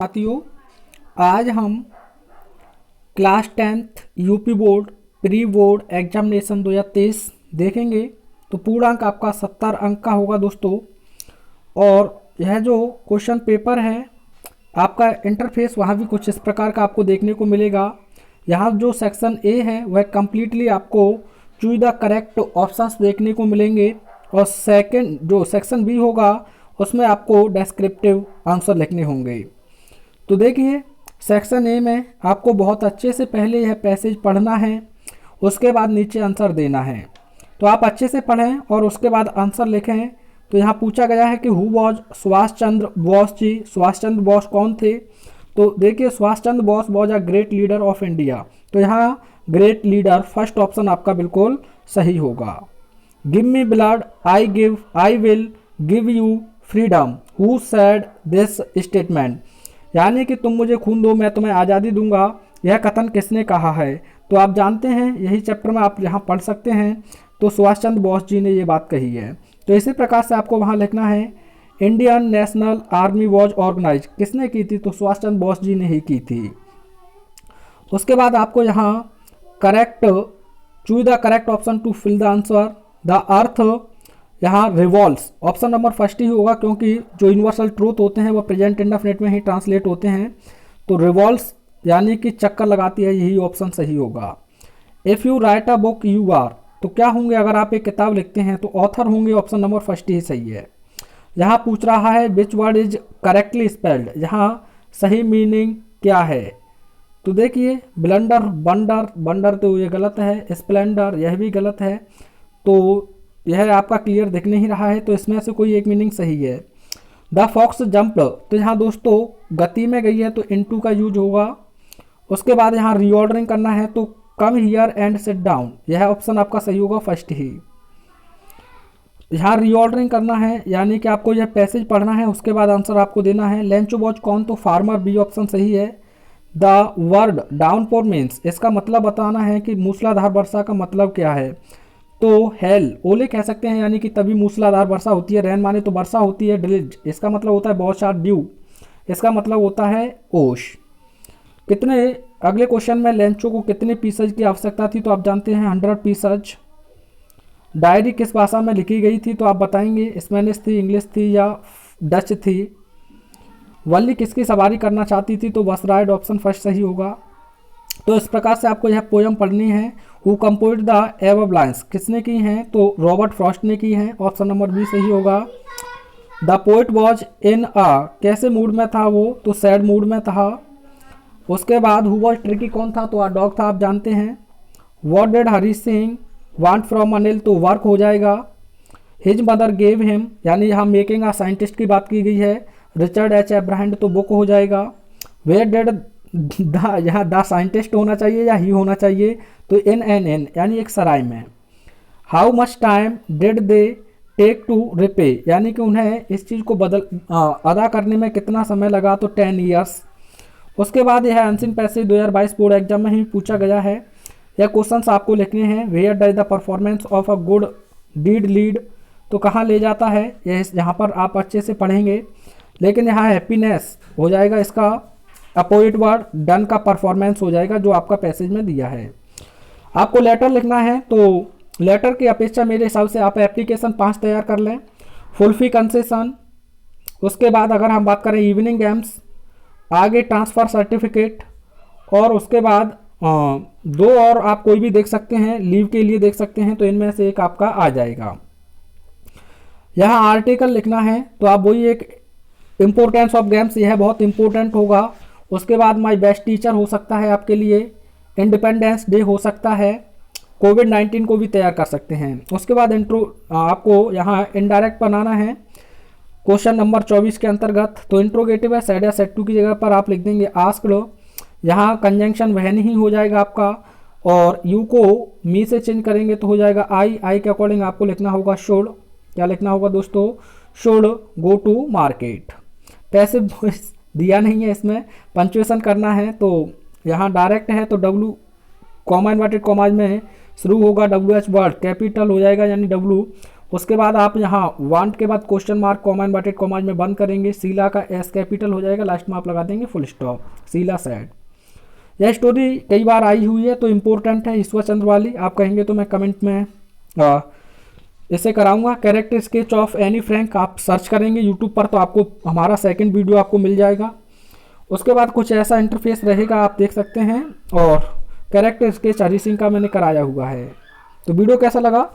साथियों, आज हम class 10th UP board pre board examination 2023 देखेंगे। तो पूरा अंक आपका 70 अंक का होगा दोस्तों। और यह जो क्वेश्चन पेपर है आपका इंटरफेस वहाँ भी कुछ इस प्रकार का आपको देखने को मिलेगा। यहाँ जो सेक्शन ए है वह कम्प्लीटली आपको चूज द करेक्ट ऑप्शंस देखने को मिलेंगे। और सेकंड जो सेक्शन बी होगा उसमें आपको डिस्क्रिप्टिव आंसर लिखने होंगे। तो देखिए, सेक्शन ए में आपको बहुत अच्छे से पहले यह पैसेज पढ़ना है, उसके बाद नीचे आंसर देना है। तो आप अच्छे से पढ़ें और उसके बाद आंसर लिखें। तो यहाँ पूछा गया है कि हु वॉज सुभाष चंद्र बोस जी। सुभाष चंद्र बोस कौन थे? तो देखिए, Subhash Chandra Bose was a great leader of India. तो यहाँ ग्रेट लीडर फर्स्ट ऑप्शन आपका बिल्कुल सही होगा। Give me blood I will give you freedom, who said this statement. यानी कि तुम मुझे खून दो मैं तुम्हें आज़ादी दूंगा, यह कथन किसने कहा है? तो आप जानते हैं, यही चैप्टर में आप यहाँ पढ़ सकते हैं। तो सुभाष चंद्र बोस जी ने ये बात कही है। तो इसी प्रकार से आपको वहाँ लिखना है Indian National Army was organize किसने की थी? तो सुभाष चंद्र बोस जी ने ही की थी। उसके बाद आपको यहाँ correct choose the correct option to fill the answer. The earth यहाँ रिवॉल्व्स ऑप्शन नंबर फर्स्ट ही होगा, क्योंकि जो यूनिवर्सल ट्रूथ होते हैं वो प्रेजेंट इंडेफिनिट में ही ट्रांसलेट होते हैं। तो रिवॉल्व्स यानी कि चक्कर लगाती है, यही ऑप्शन सही होगा। If you write a book you are, तो क्या होंगे अगर आप एक किताब लिखते हैं? तो ऑथर होंगे, ऑप्शन नंबर फर्स्ट ही सही है। यहाँ पूछ रहा है which word is correctly spelled, यहाँ सही मीनिंग क्या है? तो देखिए, ब्लंडर बंडर बंडर तो ये गलत है, स्प्लेंडर यह भी गलत है। तो यह आपका क्लियर दिख नहीं रहा है, तो इसमें से कोई एक मीनिंग सही है। द फॉक्स जंप, तो यहाँ दोस्तों गति में गई है तो इनटू का यूज होगा। उसके बाद यहाँ रीऑर्डरिंग करना है तो come here and sit down, यह ऑप्शन आपका सही होगा फर्स्ट ही। यहाँ रीऑर्डरिंग करना है यानी कि आपको यह पैसेज पढ़ना है, उसके बाद आंसर आपको देना है। लेंचो वॉच कौन? तो फार्मर, बी ऑप्शन सही है। द वर्ड डाउनपोर मीन्स, इसका मतलब बताना है कि मूसलाधार वर्षा का मतलब क्या है? तो हेल ओले कह सकते हैं, यानी कि तभी मूसलाधार वर्षा होती है। रेन माने तो वर्षा होती है। ड्रिज इसका मतलब होता है बहुत शार्ट। ड्यू इसका मतलब होता है ओश। कितने अगले क्वेश्चन में लेंचो को कितने पीसेज की आवश्यकता थी? तो आप जानते हैं 100 पीसेज। डायरी किस भाषा में लिखी गई थी? तो आप बताएंगे स्पेनिश थी, इंग्लिश थी या डच थी। वल्ली किसकी सवारी करना चाहती थी? तो बस राइड ऑप्शन फर्स्ट सही होगा। तो इस प्रकार से आपको यह पोयम पढ़नी है। Who compose the above lines किसने की हैं? तो रॉबर्ट फ्रॉस्ट ने की हैं, ऑप्शन नंबर बी सही होगा। द पोइट वॉज इन अ कैसे मूड में था वो? तो सैड मूड में था। उसके बाद हु वॉज ट्रिकी कौन था? तो डॉग था, आप जानते हैं। What did Hari Singh want from Anil? तो वर्क हो जाएगा। हिज मदर गेव हिम, यानी यहाँ मेकिंग अ साइंटिस्ट की बात की गई है। रिचर्ड एच एब्राहम, तो बुक हो जाएगा। वेयर डिड यहाँ द साइंटिस्ट होना चाहिए या ही होना चाहिए? तो एन यानी एक सराय में। How much time did they take to repay, यानी कि उन्हें इस चीज़ को अदा करने में कितना समय लगा? तो 10 ईयर्स। उसके बाद यह अनसीन पैसेज 2022 बोर्ड एग्जाम में ही पूछा गया है। यह क्वेश्चंस आपको लिखने हैं। Where does the performance of a good deed lead, तो कहाँ ले जाता है? यह यहाँ पर आप अच्छे से पढ़ेंगे। लेकिन यहाँ हैप्पीनेस हो जाएगा, इसका अपोजिट वर्ड डन का परफॉर्मेंस हो जाएगा, जो आपका पैसेज में दिया है। आपको लेटर लिखना है, तो लेटर की अपेक्षा मेरे हिसाब से आप एप्लीकेशन 5 तैयार कर लें। फुल फी कंसेशन, उसके बाद अगर हम बात करें इवनिंग गेम्स, आगे ट्रांसफ़र सर्टिफिकेट, और उसके बाद 2 और आप कोई भी देख सकते हैं, लीव के लिए देख सकते हैं। तो इनमें से एक आपका आ जाएगा। यहाँ आर्टिकल लिखना है, तो आप वही एक इम्पोर्टेंस ऑफ गेम्स, यह बहुत इंपॉर्टेंट होगा। उसके बाद माय बेस्ट टीचर हो सकता है आपके लिए। इंडिपेंडेंस डे हो सकता है। कोविड-19 को भी तैयार कर सकते हैं। उसके बाद इंट्रो आपको यहाँ इनडायरेक्ट बनाना है क्वेश्चन नंबर 24 के अंतर्गत। तो इंट्रोगेटिव है, सेड या सेड टू की जगह पर आप लिख देंगे आस्क्ड। यहाँ कंजंक्शन वह नहीं हो जाएगा आपका, और यू को मी से चेंज करेंगे तो हो जाएगा आई के अकॉर्डिंग आपको लिखना होगा शुड। क्या लिखना होगा दोस्तों? Should go to market. Passive voice दिया नहीं है, इसमें पंचुएशन करना है। तो यहाँ डायरेक्ट है तो डब्लू कॉमा इन्वर्टेड कॉमाज में शुरू होगा। डब्ल्यू एच वर्ड कैपिटल हो जाएगा, यानी डब्लू। उसके बाद आप यहाँ वांट के बाद question mark comma inverted commas में बंद करेंगे, शीला का एस कैपिटल हो जाएगा, लास्ट में आप लगा देंगे फुल स्टॉप, शीला सैड। यह स्टोरी कई बार आई हुई है तो इम्पोर्टेंट है, ईश्वर चंद्र वाली। आप कहेंगे तो मैं कमेंट में इसे कराऊंगा। Character sketch of Anne Frank आप सर्च करेंगे यूट्यूब पर तो आपको हमारा सेकंड वीडियो आपको मिल जाएगा। उसके बाद कुछ ऐसा इंटरफेस रहेगा, आप देख सकते हैं। और कैरेक्टर स्केच हरी सिंह का मैंने कराया हुआ है। तो वीडियो कैसा लगा